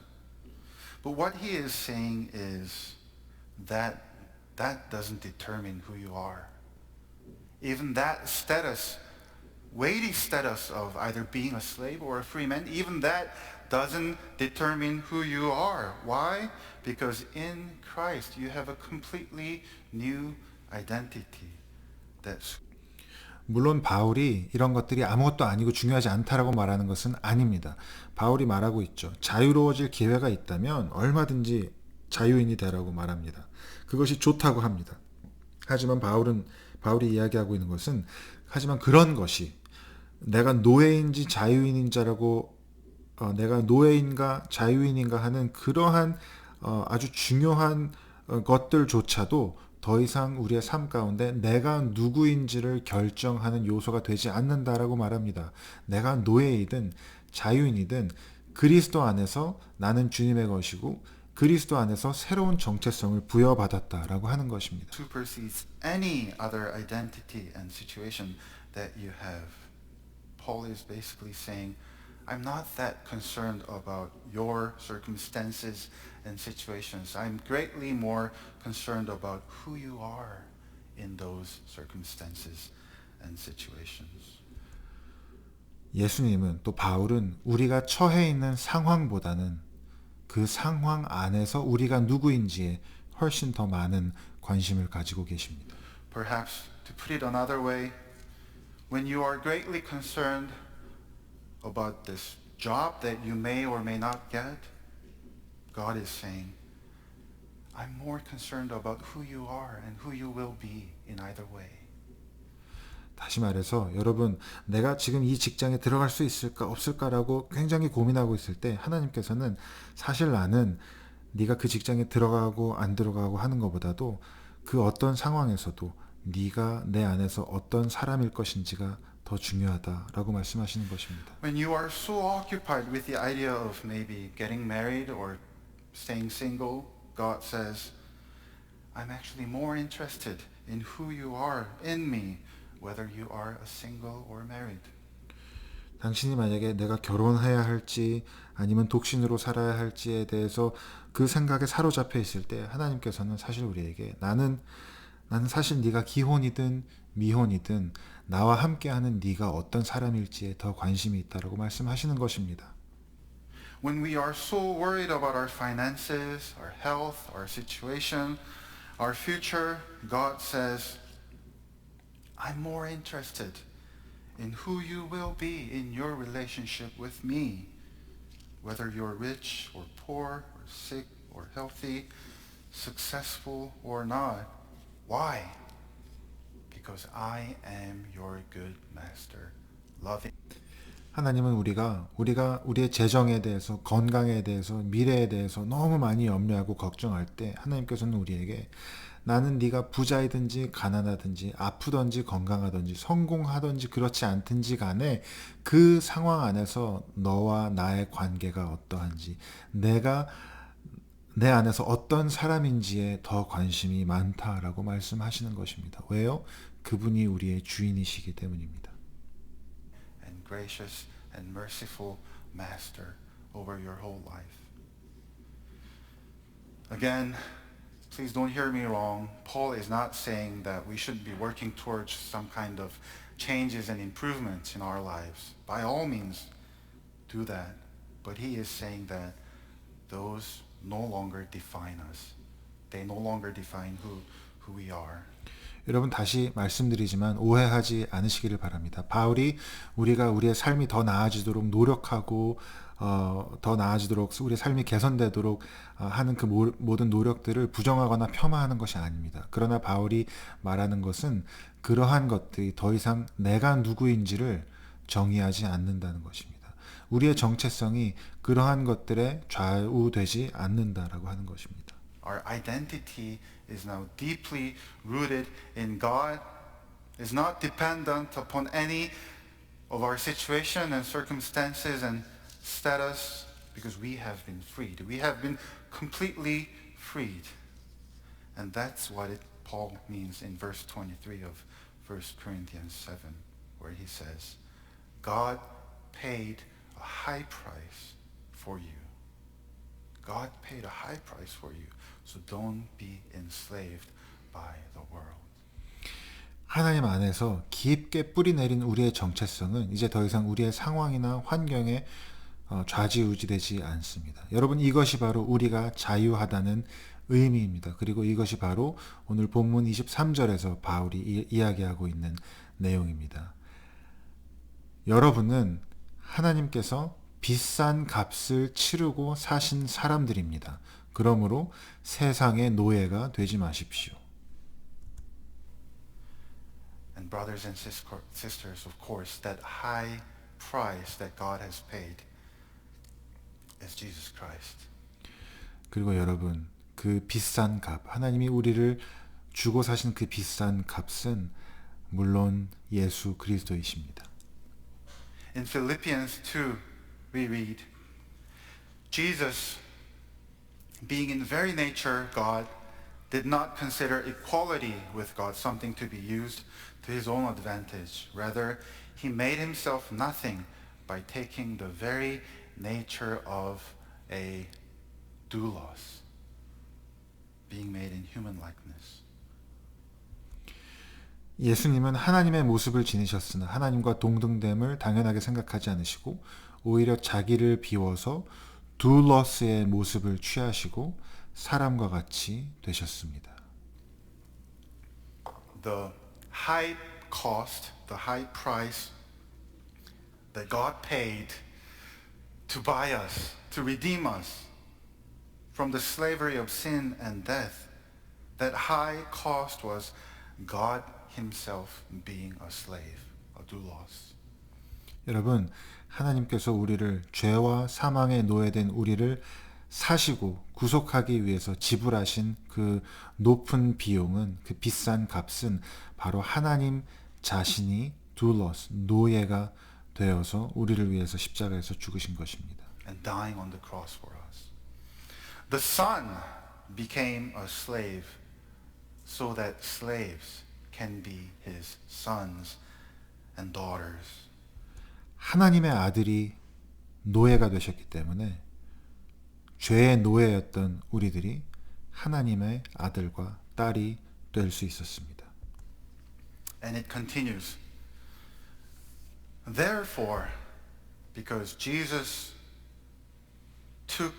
But what he is saying is that that doesn't determine who you are. Even that status, weighty status of either being a slave or a free man, even that doesn't determine who you are. Why? Because in Christ you have a completely new identity. That's 물론 바울이 이런 것들이 아무것도 아니고 중요하지 않다라고 말하는 것은 아닙니다. 바울이 말하고 있죠. 자유로워질 기회가 있다면 얼마든지 자유인이 되라고 말합니다. 그것이 좋다고 합니다. 하지만 바울이 이야기하고 있는 것은 하지만 그런 것이 내가 노예인지 자유인인자라고 내가 노예인가 자유인인가 하는 그러한 아주 중요한 것들조차도 더 이상 우리의 삶 가운데 내가 누구인지를 결정하는 요소가 되지 않는다라고 말합니다. 내가 노예이든 자유인이든 그리스도 안에서 나는 주님의 것이고 그리스도 안에서 새로운 정체성을 부여받았다라고 하는 것입니다. supersedes any other identity and situation that you have. Paul is basically saying, I'm not that concerned about your circumstances and situations. I'm greatly more concerned about who you are in those circumstances and situations. 예수님은 또 바울은 우리가 처해 있는 상황보다는 그 상황 안에서 우리가 누구인지에 훨씬 더 많은 관심을 가지고 계십니다. Perhaps to put it another way, when you are greatly concerned about this job that you may or may not get, God is saying, I'm more concerned about who you are and who you will be in either way. 다시 말해서 여러분 내가 지금 이 직장에 들어갈 수 있을까 없을까라고 굉장히 고민하고 있을 때 하나님께서는 사실 나는 네가 그 직장에 들어가고 안 들어가고 하는 것보다도 그 어떤 상황에서도 네가 내 안에서 어떤 사람일 것인지가 더 중요하다라고 말씀하시는 것입니다. When you are so occupied with the idea of maybe getting married or staying single, God says, I'm actually more interested in who you are in me, whether you are a single or married. 당신이 만약에 내가 결혼해야 할지 아니면 독신으로 살아야 할지에 대해서 그 생각에 사로잡혀 있을 때 하나님께서는 사실 우리에게 나는 사실 네가 기혼이든 미혼이든 나와 함께하는 네가 어떤 사람일지에 더 관심이 있다라고 말씀하시는 것입니다. When we are so worried about our finances, our health, our situation, our future, God says, I'm more interested in who you will be in your relationship with me, whether you're rich or poor or sick or healthy, successful or not. Why? Because I am your good master, loving. 하나님은 우리가 우리의 재정에 대해서 건강에 대해서 미래에 대해서 너무 많이 염려하고 걱정할 때 하나님께서는 우리에게 나는 네가 부자이든지 가난하든지 아프든지 건강하든지 성공하든지 그렇지 않든지 간에 그 상황 안에서 너와 나의 관계가 어떠한지 내가 내 안에서 어떤 사람인지에 더 관심이 많다라고 말씀하시는 것입니다. 왜요? 그분이 우리의 주인이시기 때문입니다. And gracious and merciful master over your whole life. Again, please don't hear me wrong. Paul is not saying that we should be working towards some kind of changes and improvements in our lives. By all means, do that. But he is saying that those no longer define us. They no longer define who we are. 여러분 다시 말씀드리지만 오해하지 않으시기를 바랍니다. 바울이 우리가 우리의 삶이 더 나아지도록 노력하고 더 나아지도록 우리의 삶이 개선되도록 하는 그 모든 노력들을 부정하거나 폄하하는 것이 아닙니다. 그러나 바울이 말하는 것은 그러한 것들이 더 이상 내가 누구인지를 정의하지 않는다는 것입니다. 우리의 정체성이 그러한 것들에 좌우되지 않는다라고 하는 것입니다. Our identity is now deeply rooted in God, is not dependent upon any of our situation and circumstances and status, because we have been freed. We have been completely freed. And that's what Paul means in verse 23 of 1 Corinthians 7, where he says, God paid a high price for you. God paid a high price for you. So don't be enslaved by the world. 하나님 안에서 깊게 뿌리 내린 우리의 정체성은 이제 더 이상 우리의 상황이나 환경에 좌지우지되지 않습니다. 여러분, 이것이 바로 우리가 자유하다는 의미입니다. 그리고 이것이 바로 오늘 본문 23절에서 바울이 이야기하고 있는 내용입니다. 여러분은 하나님께서 비싼 값을 치르고 사신 사람들입니다. 그러므로 세상의 노예가 되지 마십시오. And brothers and sisters, of course, that high price that God has paid is Jesus Christ. 그리고 여러분, 그 비싼 값, 하나님이 우리를 주고 사신 그 비싼 값은 물론 예수 그리스도이십니다. In Philippians 2, we read, Jesus, being in very nature God, did not consider equality with God something to be used to his own advantage. Rather, he made himself nothing by taking the very nature of a doulos, being made in human likeness. 예수님은 하나님의 모습을 지니셨으나 하나님과 동등됨을 당연하게 생각하지 않으시고 오히려 자기를 비워서 둘러스의 모습을 취하시고 사람과 같이 되셨습니다. The high cost, the high price that God paid to buy us, to redeem us from the slavery of sin and death, that high cost was God himself being a slave, a doulos. 여러분, 하나님께서 우리를 죄와 사망에 노예된 우리를 사시고 구속하기 위해서 지불하신 그 높은 비용은, 그 비싼 값은 바로 하나님 자신이 doulos, 노예가 되어서 우리를 위해서 십자가에서 죽으신 것입니다. And dying on the cross for us. The Son became a slave so that slaves can be his sons and daughters. 하나님의 아들이 노예가 되셨기 때문에 죄의 노예였던 우리들이 하나님의 아들과 딸이 될 수 있었습니다. And it continues. Therefore, because Jesus took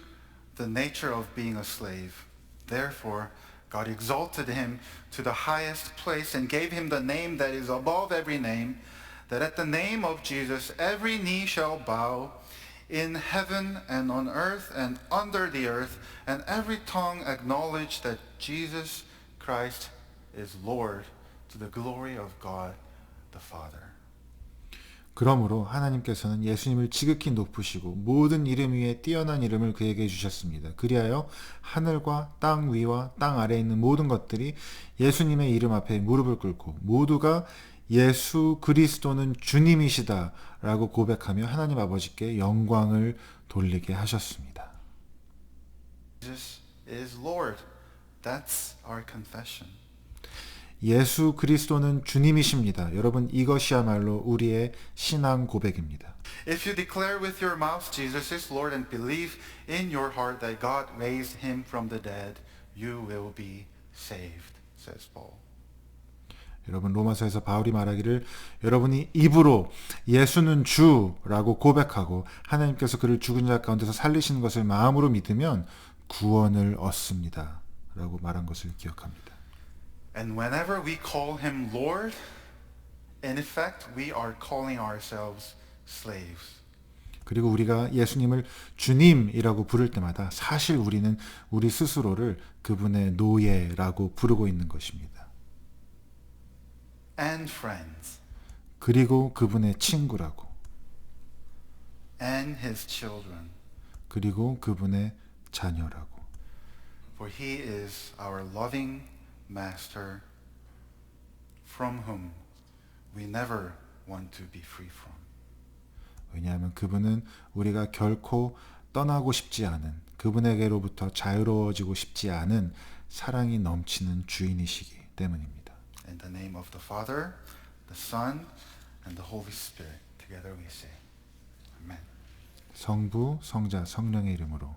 the nature of being a slave, therefore God exalted him to the highest place and gave him the name that is above every name, that at the name of Jesus every knee shall bow in heaven and on earth and under the earth, and every tongue acknowledge that Jesus Christ is Lord, to the glory of God the Father. 그러므로 하나님께서는 예수님을 지극히 높으시고 모든 이름 위에 뛰어난 이름을 그에게 주셨습니다. 그리하여 하늘과 땅 위와 땅 아래에 있는 모든 것들이 예수님의 이름 앞에 무릎을 꿇고 모두가 예수 그리스도는 주님이시다라고 고백하며 하나님 아버지께 영광을 돌리게 하셨습니다. Jesus is Lord. That's our confession. 예수 그리스도는 주님이십니다. 여러분, 이것이야말로 우리의 신앙 고백입니다. If you declare with your mouth Jesus is Lord and believe in your heart that God raised him from the dead, you will be saved, says Paul. 여러분, 로마서에서 바울이 말하기를 여러분이 입으로 예수는 주라고 고백하고 하나님께서 그를 죽은 자 가운데서 살리신 것을 마음으로 믿으면 구원을 얻습니다 라고 말한 것을 기억합니다. And whenever we call him Lord, in effect, we are calling ourselves slaves. 그리고 우리가 예수님을 주님이라고 부를 때마다 사실 우리는 우리 스스로를 그분의 노예라고 부르고 있는 것입니다. And friends. 그리고 그분의 친구라고. And his children. 그리고 그분의 자녀라고. For he is our loving master from whom we never want to be free from. 왜냐하면 그분은 우리가 결코 떠나고 싶지 않은, 그분에게로부터 자유로워지고 싶지 않은 사랑이 넘치는 주인이시기 때문입니다. In the name of the Father, the Son, and the Holy Spirit, together we say, Amen. 성부, 성자, 성령의 이름으로